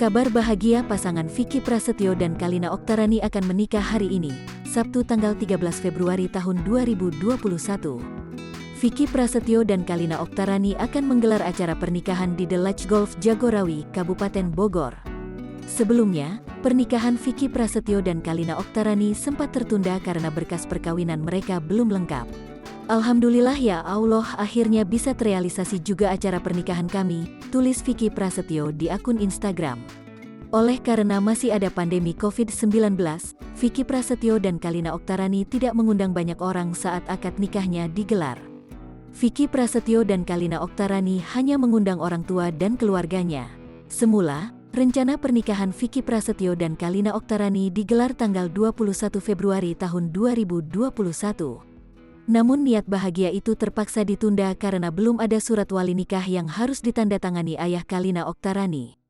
Kabar bahagia pasangan Vicky Prasetyo dan Kalina Oktarani akan menikah hari ini, Sabtu tanggal 13 Februari tahun 2021. Vicky Prasetyo dan Kalina Oktarani akan menggelar acara pernikahan di The Lodge Golf Jagorawi, Kabupaten Bogor. Sebelumnya, pernikahan Vicky Prasetyo dan Kalina Oktarani sempat tertunda karena berkas perkawinan mereka belum lengkap. Alhamdulillah ya Allah, akhirnya bisa terrealisasi juga acara pernikahan kami, tulis Vicky Prasetyo di akun Instagram. Oleh karena masih ada pandemi COVID-19, Vicky Prasetyo dan Kalina Oktarani tidak mengundang banyak orang saat akad nikahnya digelar. Vicky Prasetyo dan Kalina Oktarani hanya mengundang orang tua dan keluarganya. Semula, rencana pernikahan Vicky Prasetyo dan Kalina Oktarani digelar tanggal 21 Februari tahun 2021. Namun niat bahagia itu terpaksa ditunda karena belum ada surat wali nikah yang harus ditandatangani ayah Kalina Oktarani.